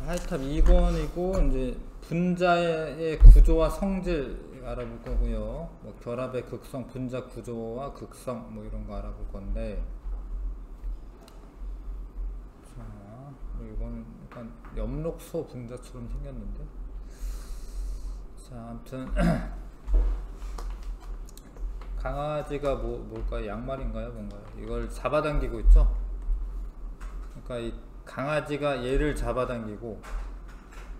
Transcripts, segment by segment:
하이탑 2번이고 이제 분자의 구조와 성질 알아볼 거고요. 뭐 결합의 극성, 분자 구조와 극성 뭐 이런 거 알아볼 건데, 자, 뭐 이건 약간 엽록소 분자처럼 생겼는데, 자, 아무튼 강아지가 뭘까요? 양말인가요? 뭔가요? 이걸 잡아당기고 있죠? 그러니까 이 강아지가 얘를 잡아당기고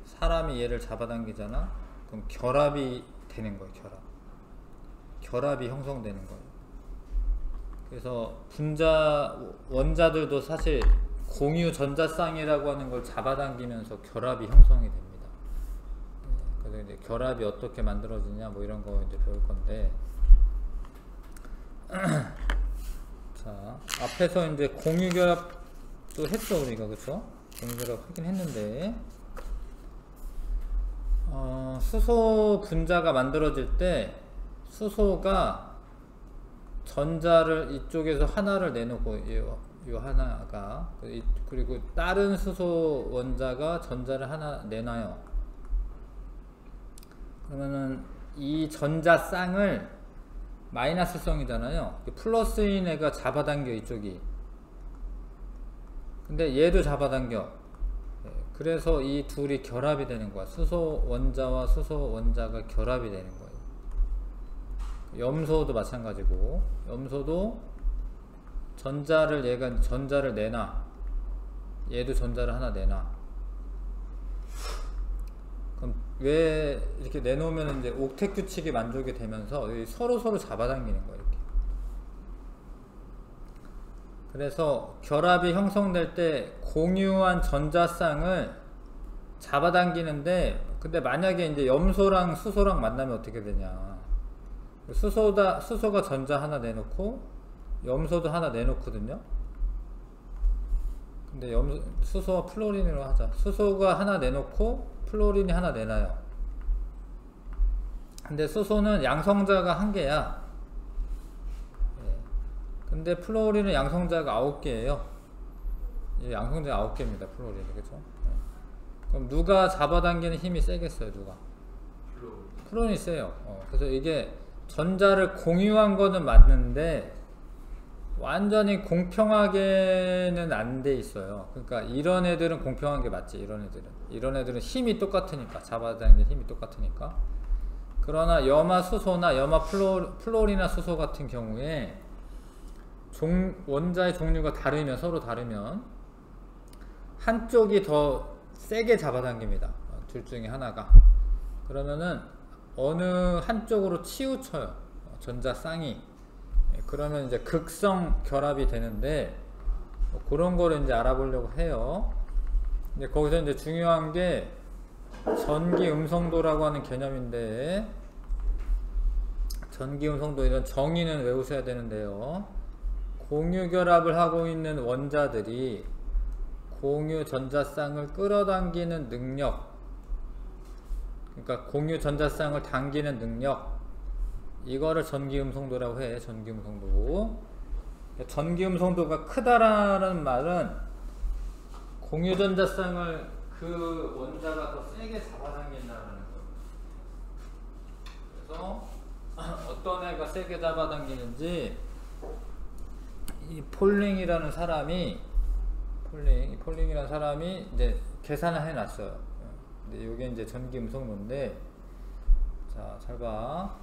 사람이 얘를 잡아당기잖아? 그럼 결합이 되는 거예요. 결합이 형성되는 거예요. 그래서 분자 원자들도 사실 공유 전자쌍이라고 하는 걸 잡아당기면서 결합이 형성이 됩니다. 그래서 이제 결합이 어떻게 만들어지냐 뭐 이런 거 이제 배울 건데, 자, 앞에서 이제 공유 결합도 했죠 우리가, 그쵸? 공유 결합 하긴 했는데, 수소 분자가 만들어질 때 수소가 전자를 이쪽에서 하나를 내놓고 이 하나가, 그리고 다른 수소 원자가 전자를 하나 내놔요. 그러면은 이 전자쌍을 마이너스성이잖아요. 플러스인 애가 잡아당겨 이쪽이. 근데 얘도 잡아당겨. 그래서 이 둘이 결합이 되는 거야. 수소 원자와 수소 원자가 결합이 되는 거예요. 염소도 마찬가지고, 염소도 얘가 전자를 내놔. 얘도 전자를 하나 내놔. 그럼 왜 이렇게 내놓으면 이제 옥텟 규칙이 만족이 되면서 서로 잡아당기는 거예요. 이렇게. 그래서 결합이 형성될 때 공유한 전자쌍을 잡아당기는데, 근데 만약에 이제 염소랑 수소랑 만나면 어떻게 되냐. 수소가 전자 하나 내놓고 염소도 하나 내놓거든요. 근데 수소와 플로린으로 하자. 수소가 하나 내놓고 플로린이 하나 내놔요. 근데 수소는 양성자가 한 개야. 근데 플로린은 양성자가 9개예요. 양성자가 9개입니다. 플로린이. 그쵸? 그럼 누가 잡아당기는 힘이 세겠어요? 누가? 플로린이 세요. 그래서 이게 전자를 공유한 거는 맞는데 완전히 공평하게는 안 돼 있어요. 그러니까 이런 애들은 공평한 게 맞지. 이런 애들은 힘이 똑같으니까, 잡아당기는 힘이 똑같으니까. 그러나 염화 수소나 염화 플로리나 수소 같은 경우에 원자의 종류가 서로 다르면 한쪽이 더 세게 잡아당깁니다. 둘 중에 하나가. 그러면은 어느 한쪽으로 치우쳐요. 전자쌍이. 그러면 이제 극성 결합이 되는데, 그런 거를 이제 알아보려고 해요. 근데 거기서 이제 중요한 게 전기 음성도라고 하는 개념인데, 전기 음성도 이런 정의는 외우셔야 되는데요. 공유 결합을 하고 있는 원자들이 공유 전자쌍을 끌어당기는 능력, 그러니까 공유 전자쌍을 당기는 능력, 이거를 전기음성도라고 해. 전기음성도. 전기음성도가 크다라는 말은 공유 전자쌍을 그 원자가 더 세게 잡아당긴다는 거예요. 그래서 어떤 애가 세게 잡아당기는지 이 폴링이라는 사람이 이제 계산을 해놨어요. 근데 이게 이제 전기음성도인데, 자, 잘 봐.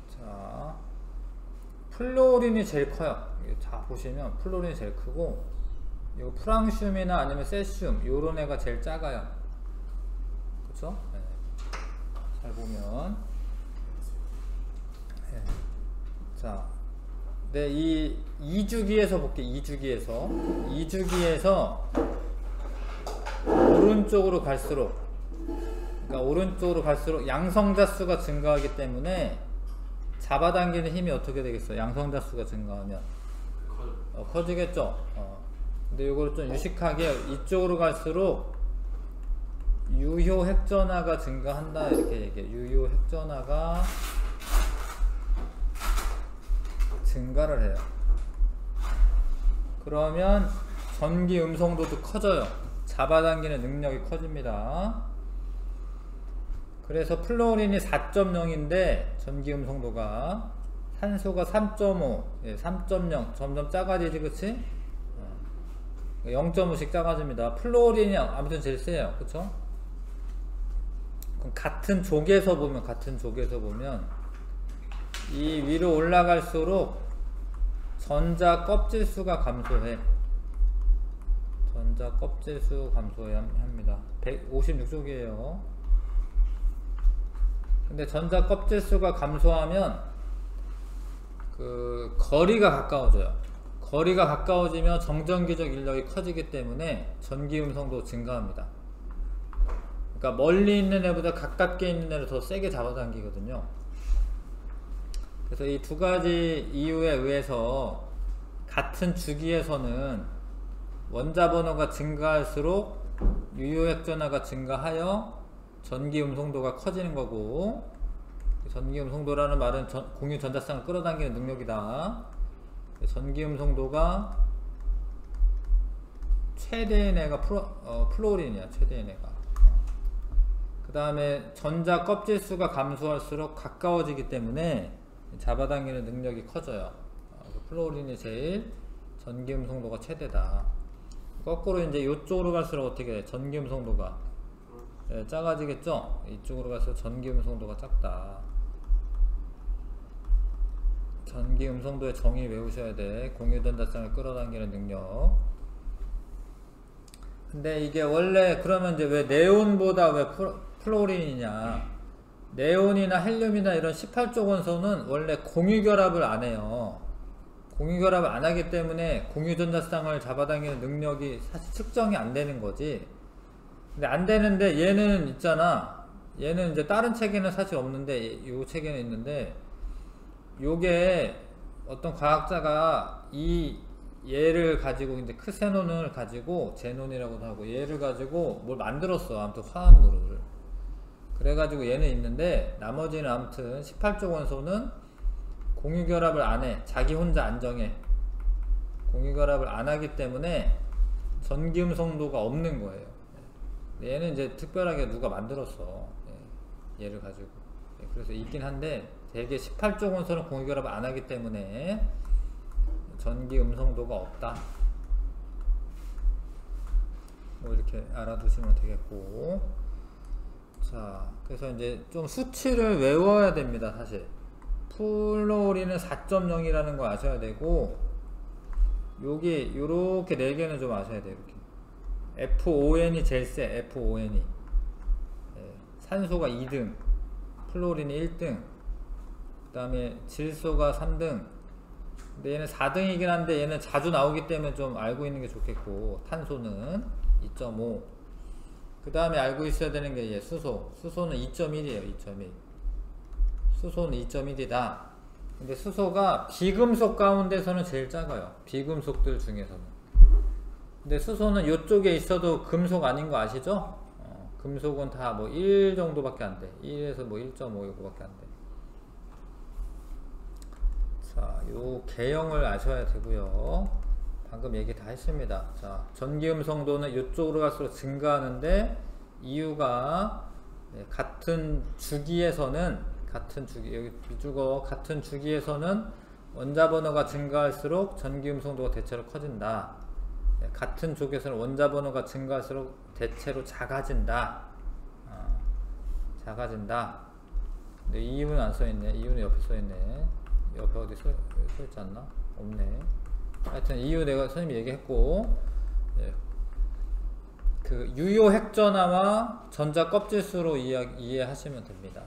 자, 플로린이 제일 커요. 자, 보시면 플로린이 제일 크고, 이거 프랑슘이나 아니면 세슘 요런 애가 제일 작아요. 그쵸? 네. 잘 보면. 네. 자, 네, 이 2주기에서 볼게. 2주기에서 오른쪽으로 갈수록, 그러니까 오른쪽으로 갈수록 양성자 수가 증가하기 때문에 잡아당기는 힘이 어떻게 되겠어? 양성자 수가 증가하면 커지겠죠. 근데 이걸 좀 유식하게 이쪽으로 갈수록 유효 핵전화가 증가한다 이렇게 얘기해. 유효 핵전화가 증가를 해요. 그러면 전기 음성도도 커져요. 잡아당기는 능력이 커집니다. 그래서 플로린이 4.0인데 전기음 성도가, 산소가 3.5, 3.0 점점 작아지지, 그치? 0.5씩 작아집니다. 플로린이 아무튼 제일 세요, 그쵸? 그럼 같은 족에서 보면 이 위로 올라갈수록 전자 껍질수가 감소해. 전자 껍질수 감소해야 합니다. 156족이에요. 근데 전자 껍질수가 감소하면 그 거리가 가까워져요. 거리가 가까워지면 정전기적 인력이 커지기 때문에 전기음성도 증가합니다. 그러니까 멀리 있는 애보다 가깝게 있는 애를 더 세게 잡아당기거든요. 그래서 이 두 가지 이유에 의해서 같은 주기에서는 원자 번호가 증가할수록 유효핵전화가 증가하여 전기음성도가 커지는 거고, 전기음성도라는 말은 공유 전자쌍을 끌어당기는 능력이다. 전기음성도가 최대인 애가 플로린이야. 최대인 애가. 그 다음에 전자 껍질수가 감소할수록 가까워지기 때문에 잡아당기는 능력이 커져요. 플로린이 제일 전기음성도가 최대다. 거꾸로 이제 이쪽으로 갈수록 어떻게 돼? 전기음성도가 작아지겠죠? 이쪽으로 갈수록 전기음성도가 작다. 전기음성도의 정의 외우셔야 돼. 공유전자쌍을 끌어당기는 능력. 근데 이게 원래 그러면 이제 왜 네온보다 왜 플로린이냐? 네온이나 헬륨이나 이런 18족 원소는 원래 공유결합을 안 해요. 공유결합을 안 하기 때문에 공유전자쌍을 잡아당기는 능력이 사실 측정이 안 되는 거지. 근데 안 되는데 얘는 있잖아. 얘는 이제 다른 책에는 사실 없는데 요 책에는 있는데, 요게 어떤 과학자가 얘를 가지고 이제 크세논을 가지고, 제논이라고도 하고, 얘를 가지고 뭘 만들었어. 아무튼 화합물을. 그래가지고 얘는 있는데, 나머지는 아무튼 18족 원소는 공유결합을 안 해. 자기 혼자 안 정해. 공유결합을 안 하기 때문에 전기음성도가 없는 거예요. 얘는 이제 특별하게 누가 만들었어. 얘를 가지고. 그래서 있긴 한데, 대개 18족 원소는 공유결합을 안 하기 때문에 전기음성도가 없다. 뭐 이렇게 알아두시면 되겠고. 자, 그래서 이제 좀 수치를 외워야 됩니다. 사실 플로린은 4.0이라는 거 아셔야 되고, 여기 요렇게 4개는 좀 아셔야 돼요. 이렇게 FON이 제일 세. FON이 산소가 2등, 플로린이 1등, 그 다음에 질소가 3등. 근데 얘는 4등이긴 한데 얘는 자주 나오기 때문에 좀 알고 있는 게 좋겠고, 탄소는 2.5. 그 다음에 알고 있어야 되는 게 수소. 수소는 2.1이에요. 2.1. 수소는 2.1이다. 근데 수소가 비금속 가운데서는 제일 작아요. 비금속들 중에서는. 근데 수소는 이쪽에 있어도 금속 아닌 거 아시죠? 금속은 다 뭐 1 정도밖에 안 돼. 1에서 뭐 1.5 이거밖에 안 돼. 자, 요 개형을 아셔야 되고요. 방금 얘기 다 했습니다. 자, 전기음성도는 이쪽으로 갈수록 증가하는데, 이유가 같은 주기에서는, 여기 비주거 같은 주기에서는 원자 번호가 증가할수록 전기음성도가 대체로 커진다. 같은 쪽에서는 원자 번호가 증가할수록 대체로 작아진다. 작아진다. 근데 이유는 안 써있네. 이유는 옆에 써있네. 옆에 어디 써있지 않나? 없네. 하여튼 이유 내가 선생님이 얘기했고, 그 유효 핵전화와 전자 껍질수로 이해하시면 됩니다.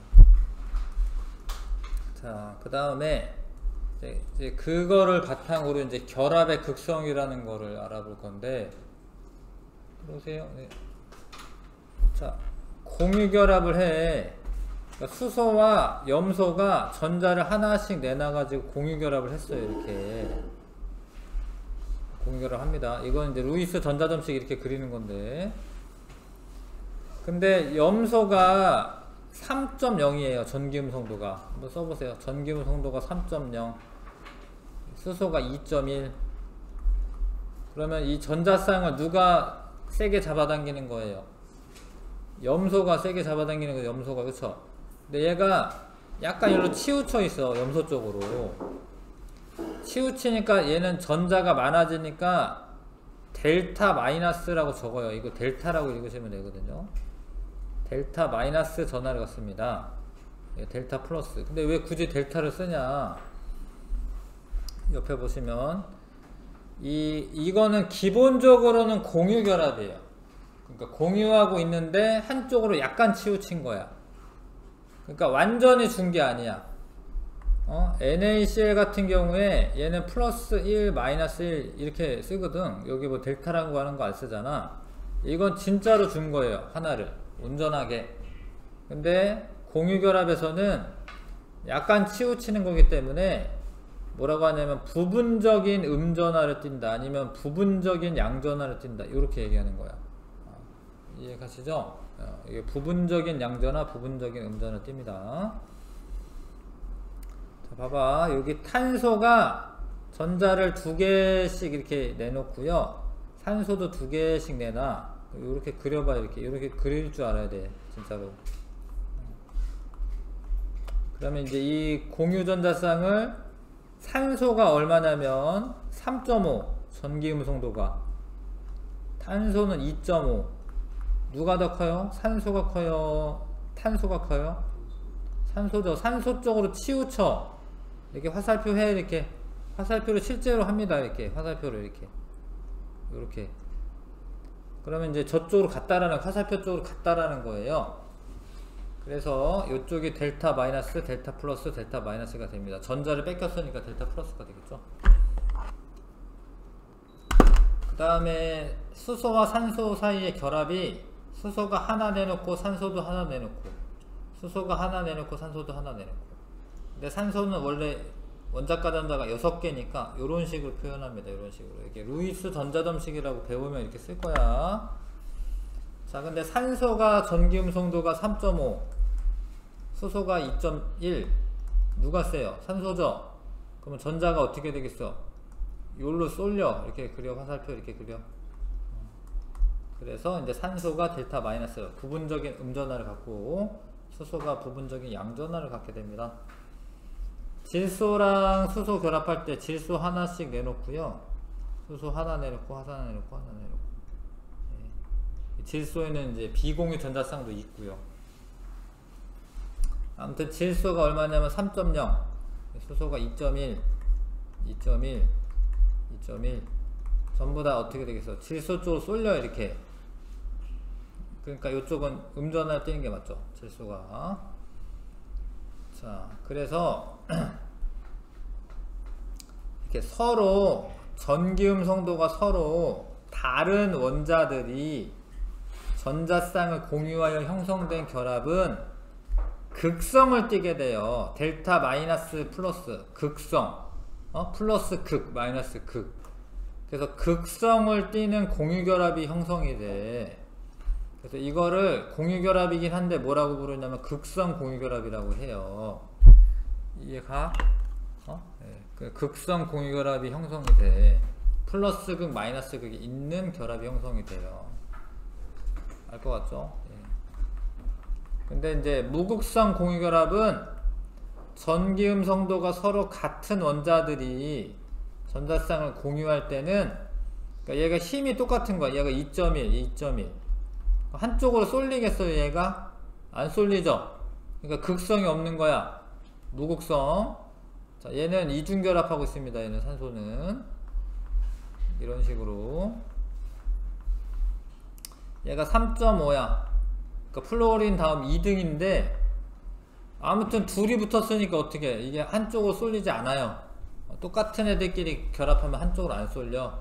자, 그 다음에 이제 그거를 바탕으로 이제 결합의 극성이라는 거를 알아볼 건데, 보세요. 네. 자, 공유결합을 해. 그러니까 수소와 염소가 전자를 하나씩 내놔가지고 공유결합을 했어요. 이렇게 공유결합 합니다. 이건 이제 루이스 전자점식 이렇게 그리는 건데, 근데 염소가 3.0이에요. 전기음성도가. 한번 써보세요. 전기음성도가 3.0, 수소가 2.1. 그러면 이 전자쌍을 누가 세게 잡아당기는 거예요. 염소가 세게 잡아당기는 거, 염소가. 그쵸? 근데 얘가 약간 일로 치우쳐 있어. 염소 쪽으로 치우치니까 얘는 전자가 많아지니까 델타 마이너스라고 적어요. 이거 델타라고 읽으시면 되거든요. 델타 마이너스 전하를 갖습니다. 델타 플러스. 근데 왜 굳이 델타를 쓰냐? 옆에 보시면 이거는 기본적으로는 공유 결합이에요. 그러니까 공유하고 있는데 한쪽으로 약간 치우친 거야. 그러니까 완전히 준 게 아니야. NaCl 같은 경우에 얘는 플러스 1, 마이너스 1 이렇게 쓰거든. 여기 뭐 델타라고 하는 거 안 쓰잖아. 이건 진짜로 준 거예요. 하나를 온전하게. 근데 공유결합에서는 약간 치우치는 거기 때문에 뭐라고 하냐면 부분적인 음전하를 띈다, 아니면 부분적인 양전하를 띈다, 이렇게 얘기하는 거야. 이해가시죠? 이게 부분적인 양전하, 부분적인 음전을 띱니다. 자, 봐봐. 여기 탄소가 전자를 2개씩 이렇게 내놓고요, 산소도 2개씩 내놔. 이렇게 그려봐. 이렇게 그릴 줄 알아야 돼, 진짜로. 그러면 이제 이 공유전자쌍을 산소가 얼마냐면 3.5 전기음성도가, 탄소는 2.5. 누가 더 커요? 산소가 커요? 탄소가 커요? 산소죠. 산소 쪽으로 치우쳐. 이렇게 화살표 해. 이렇게 화살표를 실제로 합니다. 이렇게 화살표를 이렇게. 그러면 이제 저쪽으로 갔다라는, 화살표 쪽으로 갔다라는 거예요. 그래서 이쪽이 델타 마이너스, 델타 플러스, 델타 마이너스가 됩니다. 전자를 뺏겼으니까 델타 플러스가 되겠죠. 그 다음에 수소와 산소 사이의 결합이, 수소가 하나 내놓고 산소도 하나 내놓고, 수소가 하나 내놓고 산소도 하나 내놓고. 근데 산소는 원래 원자과 전자가 6개니까 이런 식으로 표현합니다. 이런 식으로. 이렇게 루이스 전자점식이라고 배우면 이렇게 쓸 거야. 자, 근데 산소가 전기음성도가 3.5, 수소가 2.1. 누가 세요? 산소죠? 그러면 전자가 어떻게 되겠어? 요로 쏠려. 이렇게 그려. 화살표 이렇게 그려. 그래서 이제 산소가 델타 마이너스, 부분적인 음전하를 갖고, 수소가 부분적인 양전하를 갖게 됩니다. 질소랑 수소 결합할 때 질소 하나씩 내놓고요, 수소 하나 내놓고, 하나 내놓고, 하나 내놓고. 질소에는 이제 비공유 전자쌍도 있고요. 아무튼 질소가 얼마냐면 3.0, 수소가 2.1, 2.1, 2.1. 전부 다 어떻게 되겠어? 질소 쪽으로 쏠려. 이렇게. 그러니까 이쪽은 음전하를 띄는 게 맞죠, 질소가. 자, 그래서 이렇게 서로 전기음성도가 서로 다른 원자들이 전자쌍을 공유하여 형성된 결합은 극성을 띠게 돼요. 델타 마이너스 플러스, 극성. 플러스 극, 마이너스 극. 그래서 극성을 띠는 공유결합이 형성이 돼. 그래서 이거를 공유결합이긴 한데 뭐라고 부르냐면 극성 공유결합이라고 해요. 이해가? 네. 그 극성 공유결합이 형성이 돼. 플러스 극, 마이너스 극이 있는 결합이 형성이 돼요. 알 것 같죠? 예. 근데 이제 무극성 공유결합은 전기음성도가 서로 같은 원자들이 전자쌍을 공유할 때는, 그러니까 얘가 힘이 똑같은 거야. 얘가 2.1, 2.1. 한쪽으로 쏠리겠어요? 얘가? 안 쏠리죠? 그러니까 극성이 없는 거야. 무극성. 자, 얘는 이중결합하고 있습니다. 얘는 산소는. 이런 식으로. 얘가 3.5야. 그러니까 플로린 다음 2등인데, 아무튼 둘이 붙었으니까 어떻게 해? 이게 한쪽으로 쏠리지 않아요. 똑같은 애들끼리 결합하면 한쪽으로 안 쏠려.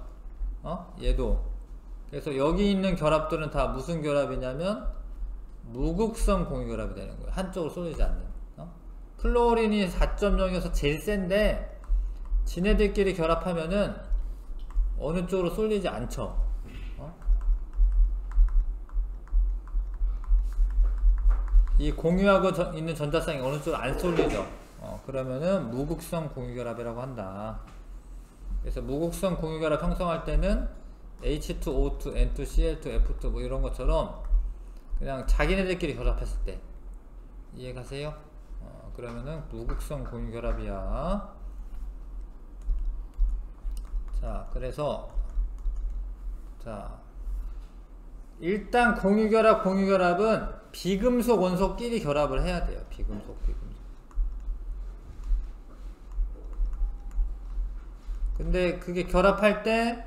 얘도. 그래서 여기 있는 결합들은 다 무슨 결합이냐면 무극성 공유결합이 되는 거예요. 한쪽으로 쏠리지 않는. 플로린이 4.0이어서 제일 센데 지네들끼리 결합하면은 어느 쪽으로 쏠리지 않죠. 이 공유하고 있는 전자쌍이 어느 쪽으로 안 쏠리죠. 그러면은 무극성 공유결합이라고 한다. 그래서 무극성 공유결합 형성할 때는 H2O2, N2, Cl2, F2 뭐 이런 것처럼 그냥 자기네들끼리 결합했을 때 이해가세요? 그러면은 무극성 공유결합이야. 자, 그래서 자, 일단 공유결합은 비금속 원소끼리 결합을 해야 돼요. 비금속. 근데 그게 결합할 때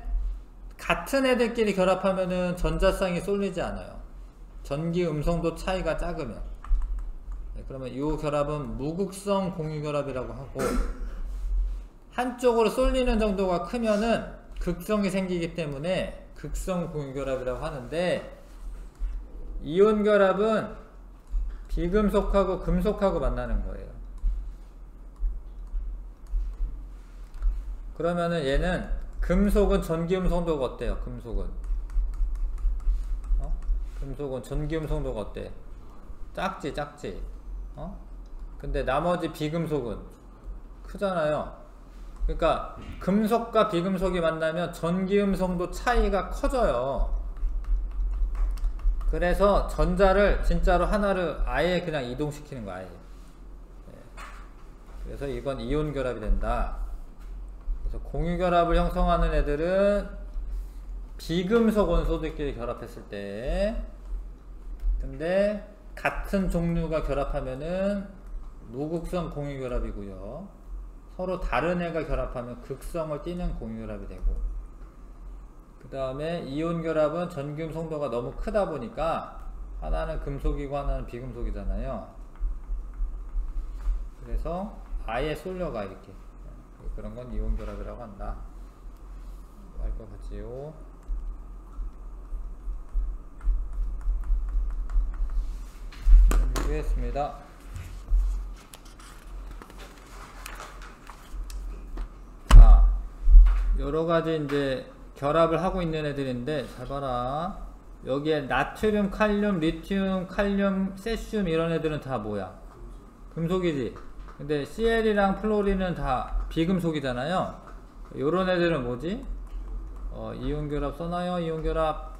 같은 애들끼리 결합하면은 전자쌍이 쏠리지 않아요. 전기 음성도 차이가 작으면. 네, 그러면 이 결합은 무극성 공유결합이라고 하고, 한쪽으로 쏠리는 정도가 크면은 극성이 생기기 때문에 극성 공유결합이라고 하는데, 이온 결합은 비금속하고 금속하고 만나는 거예요. 그러면은 얘는 금속은 전기음 성도가 어때요? 금속은 금속은 전기음 성도가 어때? 작지. 근데 나머지 비금속은 크잖아요. 그러니까 금속과 비금속이 만나면 전기음 성도 차이가 커져요. 그래서 전자를 진짜로 하나를 아예 그냥 이동시키는 거야. 아예. 그래서 이건 이온 결합이 된다. 그래서 공유결합을 형성하는 애들은 비금속 원소들끼리 결합했을 때, 근데 같은 종류가 결합하면은 무극성 공유결합이고요. 서로 다른 애가 결합하면 극성을 띠는 공유결합이 되고, 그 다음에 이온결합은 전기음 성도가 너무 크다 보니까 하나는 금속이고 하나는 비금속이잖아요. 그래서 아예 쏠려가 이렇게. 그런 건 이온결합이라고 한다. 할 것 같지요. 준비했습니다. 자, 여러가지 이제 결합을 하고 있는 애들인데, 잘 봐라. 여기에 나트륨, 칼륨, 리튬, 칼륨, 세슘 이런 애들은 다 뭐야? 금속이지. 근데 Cl이랑 플로린은 다 비금속이잖아요. 요런 애들은 뭐지? 이온결합 써놔요. 이온결합.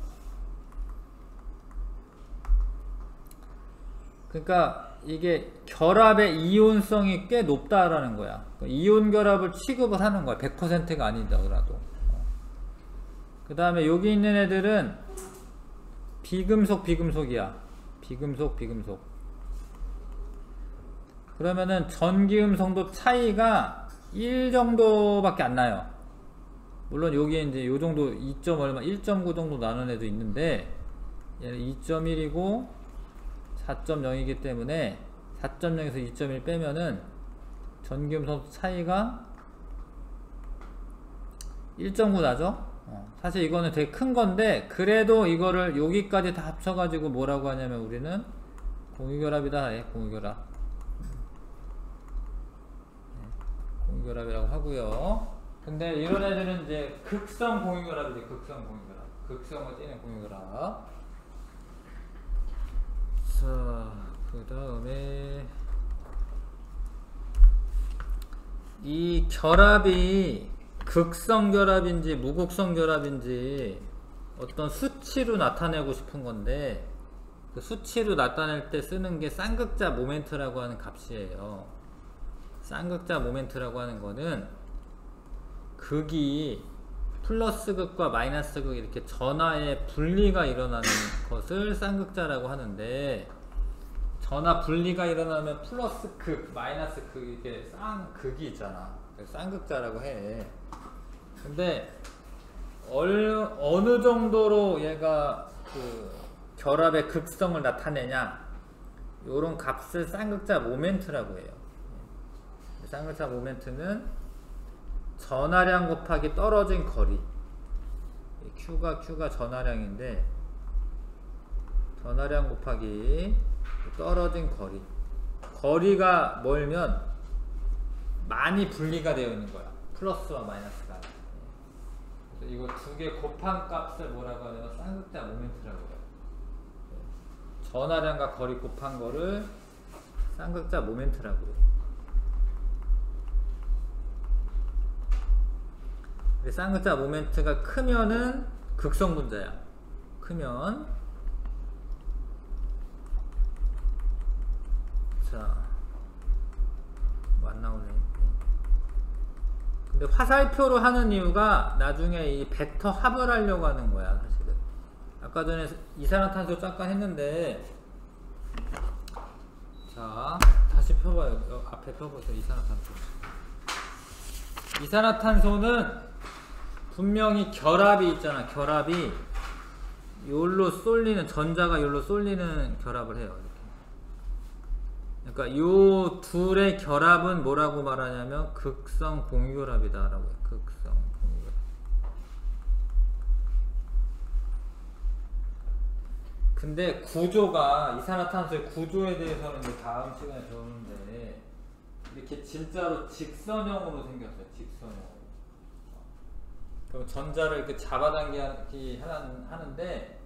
그러니까 이게 결합의 이온성이 꽤 높다라는 거야. 이온결합을 취급을 하는 거야. 100%가 아니더라도. 그 다음에 여기 있는 애들은 비금속이야. 비금속. 그러면은 전기음 성도 차이가 1 정도밖에 안 나요. 물론 여기에 이제 요 정도 2점 얼마 1.9 정도 나는 애도 있는데, 얘는 2.1이고 4.0이기 때문에 4.0에서 2.1 빼면은 전기음 성도 차이가 1.9 나죠. 사실 이거는 되게 큰 건데, 그래도 이거를 여기까지 다 합쳐가지고 뭐라고 하냐면 우리는 공유결합이다. 공유결합. 공유결합이라고 하고요. 근데 이런 애들은 이제 극성 공유결합이지. 극성을 띠는 공유결합. 자, 그 다음에 이 결합이 극성 결합인지 무극성 결합인지 어떤 수치로 나타내고 싶은 건데, 그 수치로 나타낼 때 쓰는 게 쌍극자 모멘트라고 하는 값이에요. 쌍극자 모멘트라고 하는 거는 극이 플러스 극과 마이너스 극 이렇게 전하의 분리가 일어나는 것을 쌍극자라고 하는데, 전하 분리가 일어나면 플러스 극, 마이너스 극 이렇게 쌍극이 있잖아. 쌍극자라고 해. 근데 어느 정도로 얘가 그 결합의 극성을 나타내냐, 요런 값을 쌍극자 모멘트라고 해요. 쌍극자 모멘트는 전하량 곱하기 떨어진 거리. Q가 전하량인데, 전하량 곱하기 떨어진 거리. 거리가 멀면 많이 분리가 되어 있는 거야. 플러스와 마이너스가. 그래서 이거 두 개 곱한 값을 뭐라고 하냐면 쌍극자 모멘트라고 해요. 전하량과 거리 곱한 거를 쌍극자 모멘트라고 해요. 쌍극자 모멘트가 크면은 극성 분자야. 크면 자, 뭐 안 나오네. 근데 화살표로 하는 이유가 나중에 이 벡터 합을 하려고 하는 거야, 사실은. 아까 전에 이산화탄소 잠깐 했는데, 자, 다시 펴봐요. 앞에 펴보세요. 이산화탄소. 이산화탄소는 분명히 결합이 있잖아. 결합이 요로 쏠리는, 전자가 요로 쏠리는 결합을 해요. 그러니까 요 둘의 결합은 뭐라고 말하냐면 극성 공유결합이다 라고 해요. 극성 공유결합. 근데 구조가, 이산화탄소의 구조에 대해서는 이제 다음 시간에 배우는데, 이렇게 진짜로 직선형으로 생겼어요. 직선형으로. 그럼 전자를 이렇게 잡아당기기 하는데,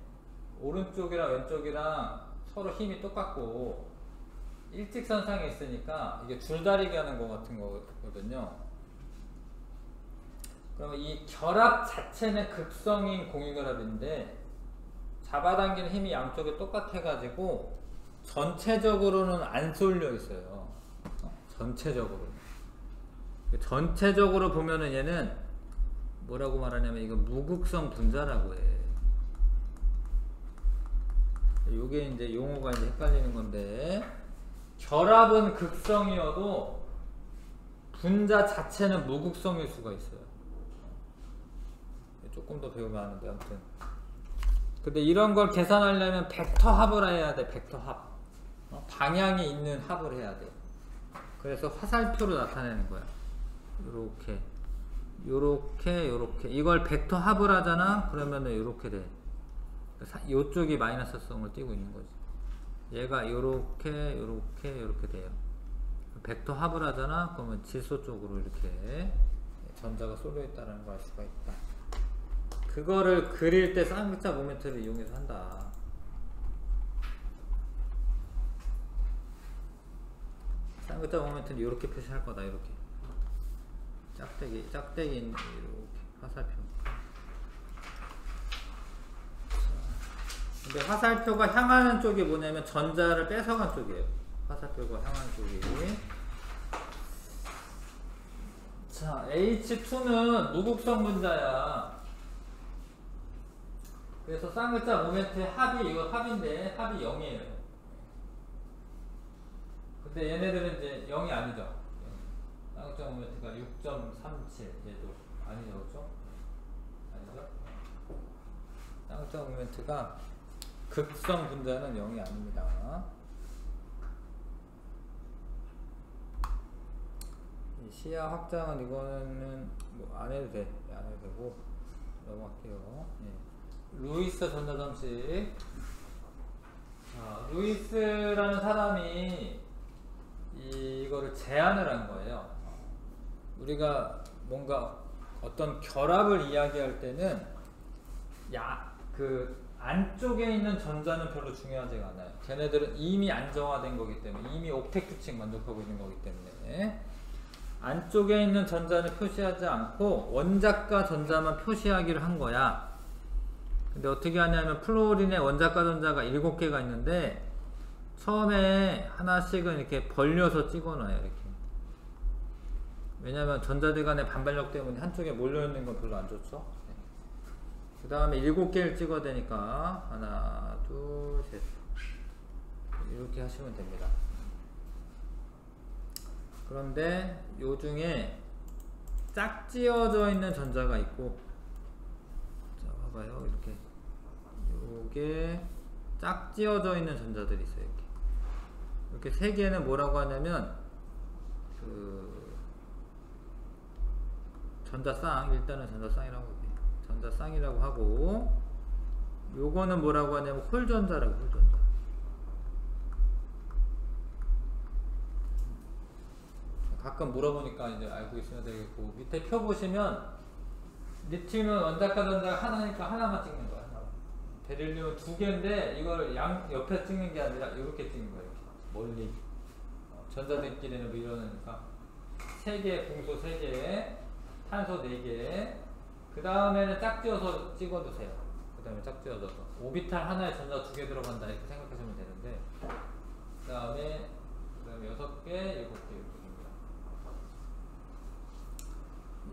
오른쪽이랑 왼쪽이랑 서로 힘이 똑같고 일직선상에 있으니까 이게 줄다리기 하는 것 같은 거거든요. 그러면 이 결합 자체는 극성인 공유결합인데, 잡아당기는 힘이 양쪽에 똑같아 가지고 전체적으로는 안 쏠려 있어요. 전체적으로 보면은 얘는 뭐라고 말하냐면 이거 무극성 분자라고 해. 요게 이제 용어가 이제 헷갈리는 건데, 결합은 극성이어도 분자 자체는 무극성일 수가 있어요. 조금 더 배우면 아는데, 아무튼. 근데 이런 걸 계산하려면 벡터 합을 해야 돼. 벡터 합. 방향이 있는 합을 해야 돼. 그래서 화살표로 나타내는 거야. 요렇게 이걸 벡터 합을 하잖아. 그러면은 요렇게 돼. 요쪽이 마이너스성을 띠고 있는 거지. 얘가 요렇게 돼요. 벡터 합을 하잖아. 그러면 질소 쪽으로 이렇게 전자가 쏠려 있다는 걸 알 수가 있다. 그거를 그릴 때 쌍극자 모멘트를 이용해서 한다. 쌍극자 모멘트는 이렇게 표시할 거다. 이렇게 짝대기 있는 이렇게 화살표. 근데 화살표가 향하는 쪽이 뭐냐면 전자를 뺏어간 쪽이에요. 화살표가 향하는 쪽이. 자, H2는 무극성 분자야. 그래서 쌍극자 모멘트의 합이, 이거 합인데 합이 0이에요. 근데 얘네들은 이제 0이 아니죠. 쌍극자 모멘트가 6.37, 얘도 아니죠, 그렇죠? 아니죠? 쌍극자 모멘트가 극성 분자는 0이 아닙니다. 이 시야 확장은 이거는 뭐 안 해도 돼. 안 해도 되고 넘어갈게요. 예. 루이스 전자점식. 루이스라는 사람이 이거를 제안을 한 거예요. 우리가 뭔가 어떤 결합을 이야기할 때는 그 안쪽에 있는 전자는 별로 중요하지가 않아요. 걔네들은 이미 안정화된 거기 때문에, 이미 옥텟 규칙 만족하고 있는 거기 때문에 안쪽에 있는 전자는 표시하지 않고 원자과 전자만 표시하기로 한 거야. 근데 어떻게 하냐면 플로린에 원자과 전자가 7개가 있는데 처음에 하나씩은 이렇게 벌려서 찍어놔요. 이렇게. 왜냐면 전자들 간의 반발력 때문에 한쪽에 몰려있는 건 별로 안 좋죠. 그 다음에 7개를 찍어야 되니까 하나, 둘, 셋 이렇게 하시면 됩니다. 그런데 요 중에 짝지어져 있는 전자가 있고, 자 봐봐요. 이렇게 요게 짝지어져 있는 전자들이 있어요. 이렇게 3개는 뭐라고 하냐면 그 전자쌍, 일단은 전자쌍이라고 해요. 전자쌍이라고 하고, 요거는 뭐라고 하냐면 홀전자라고. 홀전자. 가끔 물어보니까 이제 알고 있으면 되겠고, 밑에 표 보시면 리튬은 원자과 전자가 하나니까 하나만 찍는 거야. 베릴륨은 2개인데 이걸 옆에 찍는 게 아니라 이렇게 찍는 거예요. 이렇게. 멀리. 전자들끼리는 뭐 이러니까 3개, 공소 3개, 탄소 4개. 그 다음에는 짝지어서 찍어두세요. 다음에 짝지어져서 오비탈 하나에 전자 2개 들어간다 이렇게 생각하시면 되는데, 그 다음에 6개, 7개 이렇게 됩니다.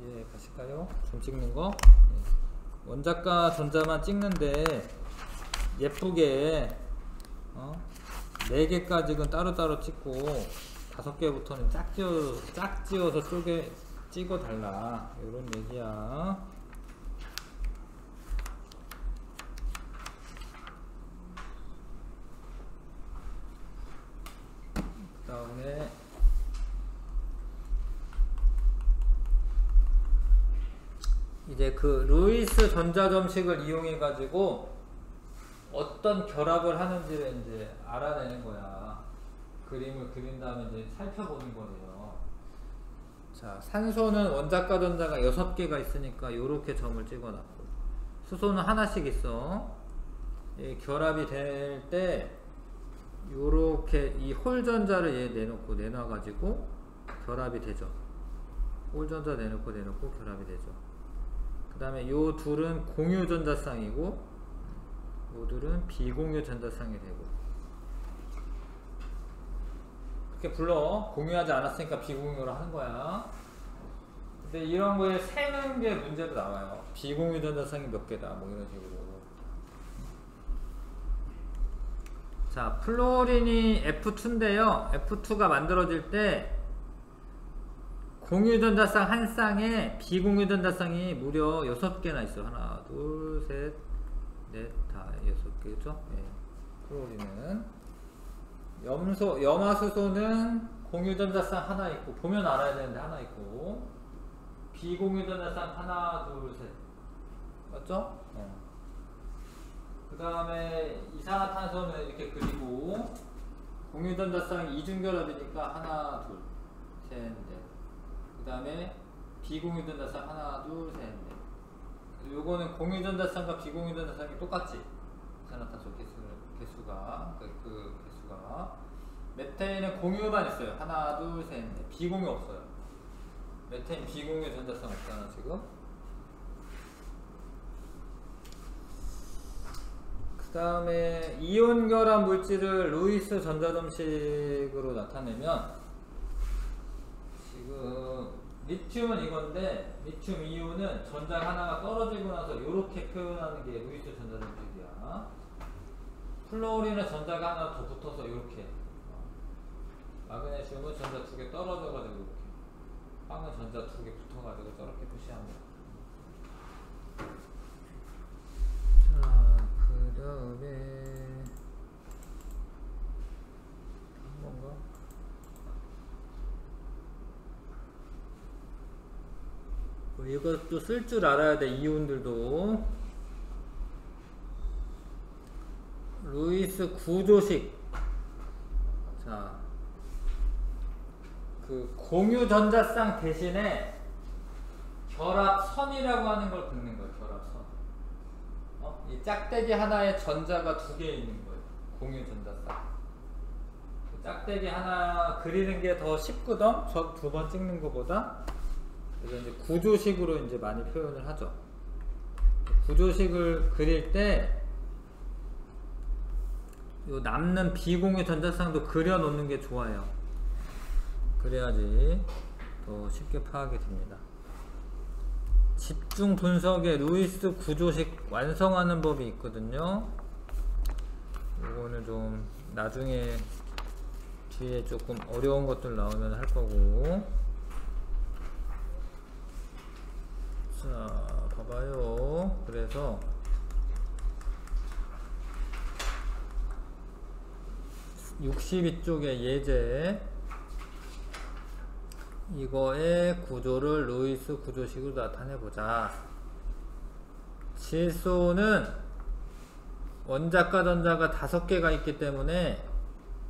예, 가실까요? 점 찍는 거. 원자과 전자만 찍는데 예쁘게 4개까지는 따로따로 찍고 5개부터는 짝지어서 찍어 달라, 이런 얘기야. 그 다음에 이제 그 루이스 전자점식을 이용해 가지고 어떤 결합을 하는지를 이제 알아내는 거야. 그림을 그린 다음에 이제 살펴보는 거예요. 자, 산소는 원자과 전자가 6개가 있으니까 요렇게 점을 찍어놨고, 수소는 하나씩 있어. 이 결합이 될 때 요렇게 이 홀 전자를 얘 내놔가지고 결합이 되죠. 홀 전자 내놓고 결합이 되죠. 그 다음에 요 둘은 공유 전자쌍이고 요 둘은 비공유 전자쌍이 되고, 그렇게 불러. 공유하지 않았으니까 비공유로 하는 거야. 근데 이런 거에 세는 게 문제로 나와요. 비공유 전자쌍이 몇 개다 뭐 이런 식으로. 자, 플로린이 F2인데요 F2가 만들어질 때 공유 전자쌍 한 쌍에 비공유 전자쌍이 무려 6개나 있어. 하나, 둘, 셋, 넷, 다 6개죠. 예. 플로린은 염화수소는 공유 전자쌍 하나 있고, 보면 알아야 되는데 하나 있고, 비공유 전자쌍 하나, 둘, 셋, 맞죠? 그 다음에 이산화탄소는 이렇게 그리고 공유 전자쌍이 이중결합이니까 하나, 둘, 셋, 넷. 그 다음에 비공유 전자쌍 하나, 둘, 셋, 넷. 요거는 공유 전자쌍과 비공유 전자쌍이 똑같지? 이산화탄소 개수가 그 개수가. 메테인은 공유만 있어요. 하나, 둘, 셋, 넷. 비공유 없어요. 메테인 비공유 전자쌍 없잖아 지금. 그 다음에 이온 결합 물질을 루이스 전자점식으로 나타내면, 지금 리튬은 이건데 리튬 이온은 전자 하나가 떨어지고 나서 이렇게 표현하는 게 루이스 전자점식이야. 플로린은 전자가 하나 더 붙어서 이렇게, 마그네슘은 전자 2개 떨어져가지고 이렇게, 빵은 전자 2개 붙어가지고 저렇게 표시합니다. 자, 그 다음에 뭔가 이것도 쓸 줄 알아야 돼. 이온들도 루이스 구조식. 자, 그 공유 전자쌍 대신에 결합선이라고 하는 걸 긋는 거예요. 결합선. 이 짝대기 하나에 전자가 2개 있는 거예요. 공유 전자쌍. 그 짝대기 하나 그리는 게 더 쉽거든. 저 2번 찍는 것보다. 그래서 이제 구조식으로 이제 많이 표현을 하죠. 구조식을 그릴 때 요 남는 비공유 전자쌍도 그려 놓는 게 좋아요. 그래야지 더 쉽게 파악이 됩니다. 집중 분석의 루이스 구조식 완성하는 법이 있거든요. 이거는 좀 나중에 뒤에 조금 어려운 것들 나오면 할 거고. 자, 봐봐요. 그래서 62쪽의 예제, 이거의 구조를 루이스 구조식으로 나타내보자. 질소는 원자과 전자가 5개가 있기 때문에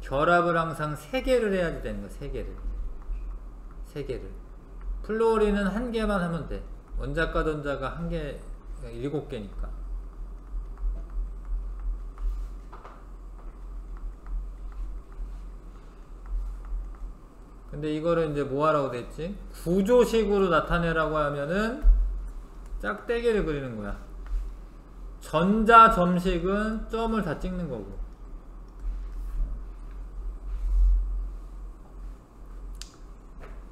결합을 항상 3개를 해야지 되는 거야. 3개를. 플로린은 1개만 하면 돼. 원자과 전자가 1개, 7개니까. 근데 이거를 이제 뭐 하라고 됐지? 구조식으로 나타내라고 하면은 짝대기를 그리는 거야. 전자 점식은 점을 다 찍는 거고.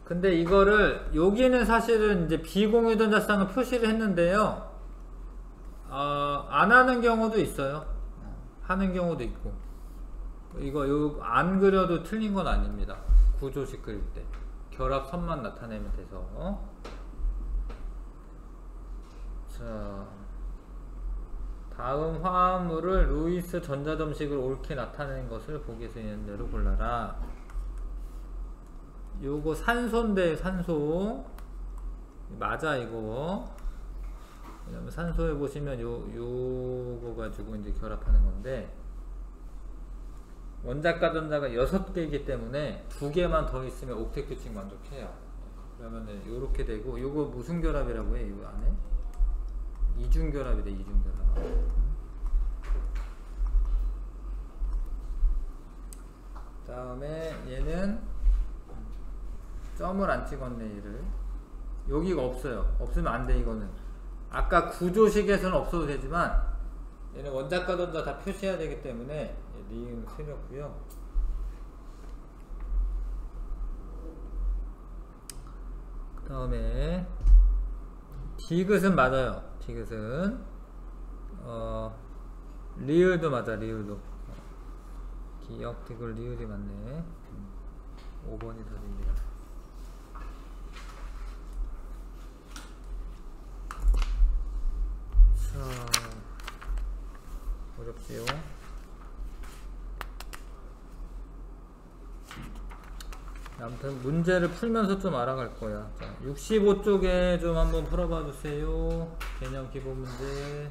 근데 이거를 여기는 사실은 이제 비공유 전자쌍을 표시를 했는데요. 안 하는 경우도 있어요. 하는 경우도 있고. 이거 안 그려도 틀린 건 아닙니다. 구조식 그릴 때 결합선만 나타내면 돼서. 자, 다음 화합물을 루이스 전자점식으로 옳게 나타내는 것을 보기에서 있는 대로 골라라. 요거 산소인데, 산소 맞아 이거. 왜냐면 산소에 보시면 요거 가지고 이제 결합하는 건데, 원자과 전자가 6개이기 때문에 2개만 더 있으면 옥텟 규칙 만족해요. 그러면은 요렇게 되고, 요거 무슨 결합이라고 해? 요 안에 이중결합이 돼. 이중결합. 그 다음에 얘는 점을 안 찍었네. 얘를 여기가 없어요. 없으면 안 돼. 이거는 아까 구조식에서는 없어도 되지만 얘는 원자과 전자 다 표시해야 되기 때문에 니은 틀렸고요. 그 다음에 디귿은 맞아요. 디귿은 리을도 맞아. 리을도 기역 디귿 리을이 맞네. 5번이 답입니다. 자, 어렵지요. 아무튼 문제를 풀면서 좀 알아갈 거야. 자, 65쪽에 좀 한번 풀어봐 주세요. 개념 기본 문제.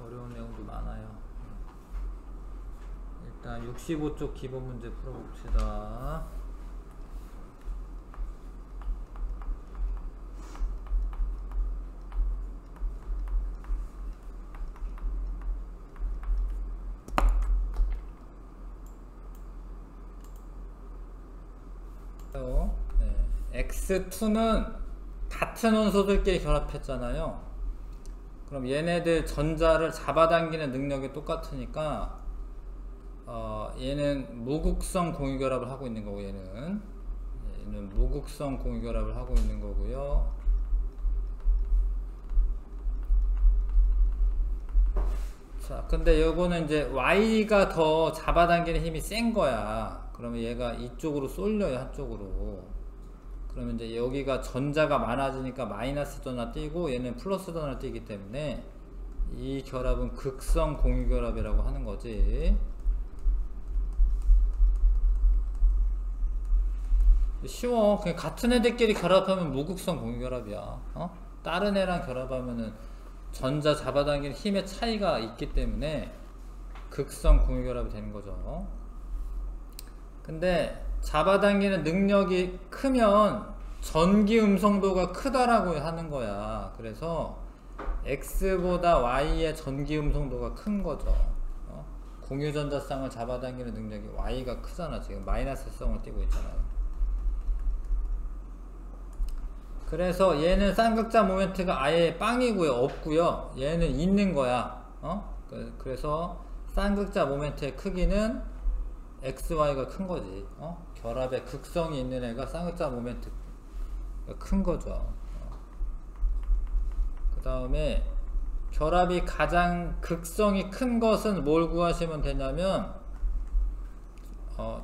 어려운 내용도 많아요. 일단 65쪽 기본 문제 풀어봅시다. X2는 같은 원소들끼리 결합했잖아요. 그럼 얘네들 전자를 잡아당기는 능력이 똑같으니까 얘는 무극성 공유결합을 하고 있는 거고, 얘는 무극성 공유결합을 하고 있는 거고요. 자, 근데 요거는 이제 Y가 더 잡아당기는 힘이 센 거야. 그러면 얘가 이쪽으로 쏠려요. 한쪽으로. 그러면 이제 여기가 전자가 많아지니까 마이너스 전화 띄고 얘는 플러스 전화 띄기 때문에 이 결합은 극성 공유결합이라고 하는 거지. 쉬워. 그냥 같은 애들끼리 결합하면 무극성 공유결합이야. 다른 애랑 결합하면은 전자 잡아당기는 힘의 차이가 있기 때문에 극성 공유결합이 되는 거죠. 근데 잡아당기는 능력이 크면 전기 음성도가 크다라고 하는 거야. 그래서 X보다 Y의 전기 음성도가 큰 거죠. 공유전자쌍을 잡아당기는 능력이 Y가 크잖아. 지금 마이너스 성을 띄고 있잖아요. 그래서 얘는 쌍극자 모멘트가 아예 빵이고요. 없고요. 얘는 있는 거야. 그래서 쌍극자 모멘트의 크기는 XY가 큰 거지. 결합에 극성이 있는 애가 쌍극자 모멘트가 큰 거죠. 그 다음에 결합이 가장 극성이 큰 것은 뭘 구하시면 되냐면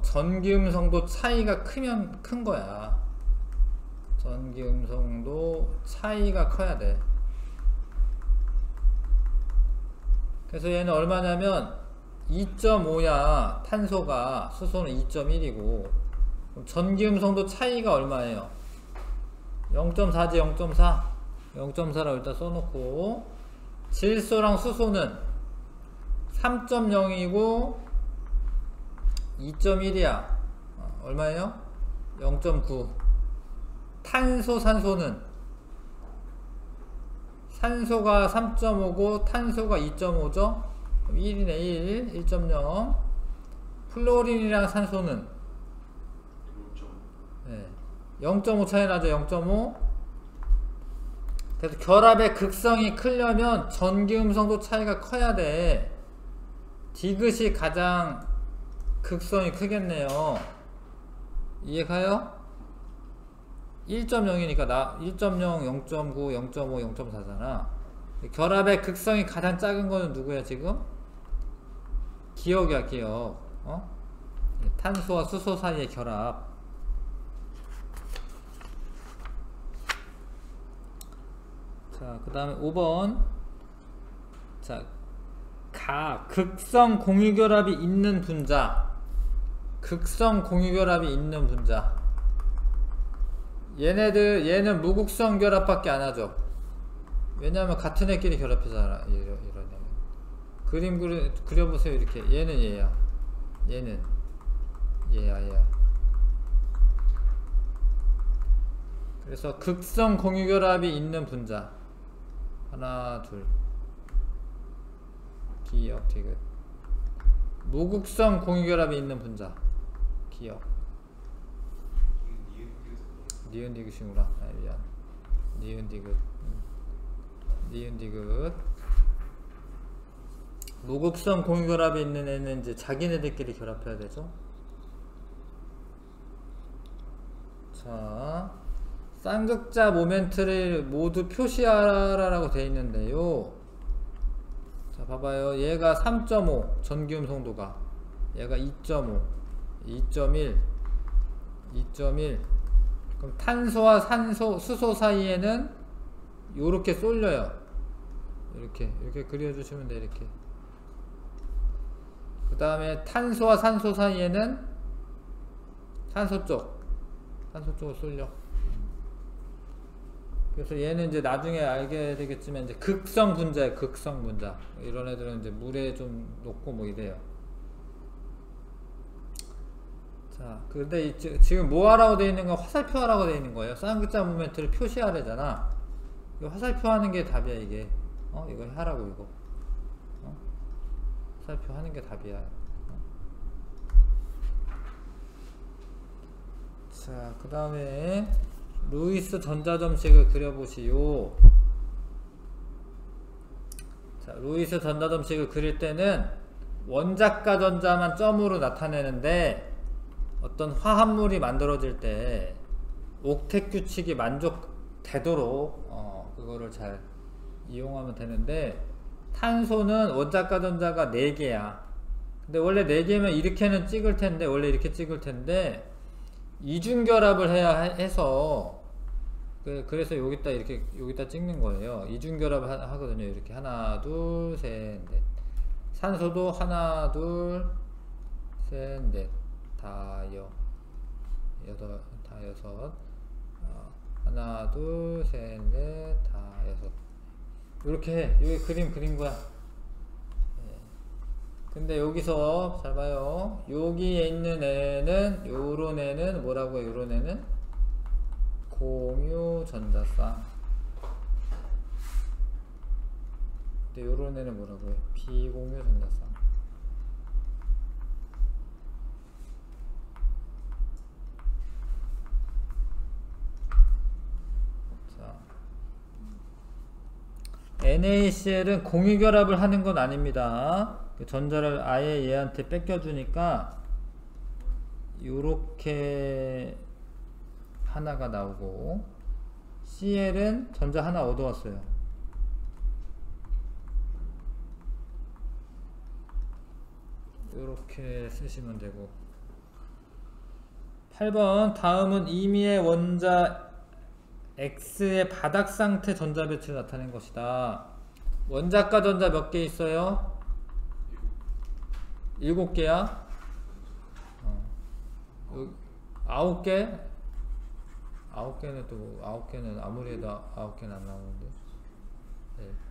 전기음성도 차이가 크면 큰 거야. 전기음성도 차이가 커야 돼. 그래서 얘는 얼마냐면 2.5야. 탄소가, 수소는 2.1이고 전기음성도 차이가 얼마예요? 0.4지. 0.4 0.4라고 일단 써놓고, 질소랑 수소는 3.0이고 2.1이야 얼마예요? 0.9. 탄소, 산소는 산소가 3.5고 탄소가 2.5죠 1이네 1, 1.0. 플로린이랑 산소는 0.5 차이 나죠. 0.5. 그래서 결합의 극성이 크려면 전기음성도 차이가 커야 돼. 디귿이 가장 극성이 크겠네요. 이해가요? 1.0이니까 나 1.0, 0.9, 0.5, 0.4잖아. 결합의 극성이 가장 작은 거는 누구야 지금? 기억이야, 기억. 탄소와 수소 사이의 결합. 자, 그 다음에 5번. 자, 극성 공유결합이 있는 분자. 극성 공유결합이 있는 분자. 얘는 무극성 결합밖에 안 하죠. 왜냐면 같은 애끼리 결합하잖아. 이런 그림 그려보세요. 이렇게. 얘는 얘야. 얘는 얘야. 그래서 극성 공유결합이 있는 분자. 하나, 둘. 기억, 디귿. 무극성 공유결합이 있는 분자. 기억. 니은 디귿이구나. 미안. 니은 디귿. 니은 디귿. 무극성 공유결합이 있는 애는 이제 자기네들끼리 결합해야 되죠. 자, 쌍극자 모멘트를 모두 표시하라라고 되어 있는데요. 자, 봐봐요. 얘가 3.5 전기음성도가, 얘가 2.5, 2.1, 2.1. 그럼 탄소와 수소 사이에는 요렇게 쏠려요. 이렇게 그려주시면 돼. 이렇게. 그 다음에 탄소와 산소 사이에는 산소 쪽으로 쏠려. 그래서 얘는 이제 나중에 알게 되겠지만 이제 극성 분자예요. 극성 분자. 이런 애들은 이제 물에 좀 녹고 뭐 이래요. 자, 근데 지금 뭐 하라고 되어 있는 건 화살표 하라고 되어 있는 거예요. 쌍극자 모멘트를 표시하래잖아. 이거 화살표 하는 게 답이야, 이게. 이거 하라고, 이거. 화살표 하는 게 답이야. 자, 그 다음에 루이스 전자점식을 그려보시오. 자, 루이스 전자점식을 그릴 때는 원자과 전자만 점으로 나타내는데 어떤 화합물이 만들어질 때 옥텟 규칙이 만족되도록 그거를 잘 이용하면 되는데, 탄소는 원자과 전자가 4개야. 근데 원래 4개면 이렇게는 찍을 텐데, 원래 이렇게 찍을 텐데 이중결합을 해야 해서, 그래서 여기다 찍는 거예요. 이중결합을 하거든요. 이렇게 하나, 둘, 셋, 넷. 산소도 하나, 둘, 셋, 넷. 다 여섯. 하나, 둘, 셋, 넷, 다 여섯. 이렇게 해. 여기 그림 그린 거야. 근데 여기서 잘 봐요. 여기에 있는 애는, 요런 애는 뭐라고 해요? 요런 애는 공유 전자쌍. 근데 요런 애는 뭐라고 해요? 비공유 전자쌍. 자, NaCl은 공유결합을 하는 건 아닙니다. 전자를 아예 얘한테 뺏겨주니까 요렇게 하나가 나오고, Cl은 전자 하나 얻어왔어요. 요렇게 쓰시면 되고. 8번 다음은 임의의 원자 X의 바닥 상태 전자 배치를 나타낸 것이다. 원자과 전자 몇 개 있어요? 7개야? 9개? 9개는 또 9개는 아무리 해도 9개는 안 나오는데.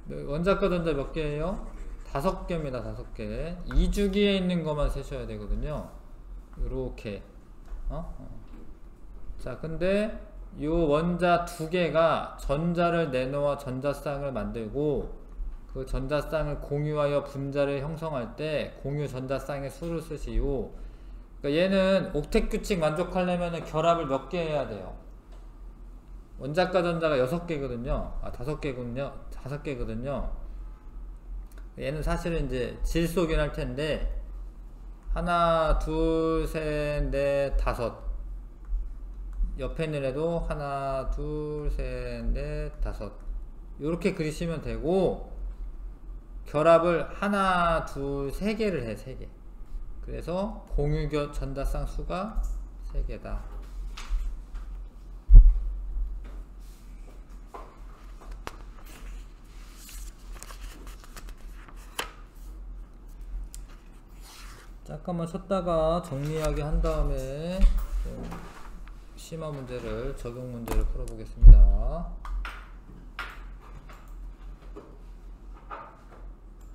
네. 원자과 전자 몇 개예요? 5개입니다. 5개. 2주기에 있는 것만 세셔야 되거든요. 요렇게. 자, 근데 요 원자 2개가 전자를 내놓아 전자쌍을 만들고, 그 전자쌍을 공유하여 분자를 형성할 때 공유 전자쌍의 수를 쓰시오. 그러니까 얘는 옥텟 규칙 만족하려면 결합을 몇 개 해야 돼요? 원자과 전자가 6개거든요. 아, 5개군요. 5개거든요. 얘는 사실은 이제 질소긴 할 텐데, 하나, 둘, 셋, 넷, 다섯. 옆에 있는 애도 하나, 둘, 셋, 넷, 다섯. 요렇게 그리시면 되고, 결합을 하나, 둘, 세 개를 해, 3개. 그래서 공유 전자쌍 수가 3개다. 잠깐만 쉬었다가 정리하게 한 다음에 심화 문제를, 적용 문제를 풀어보겠습니다.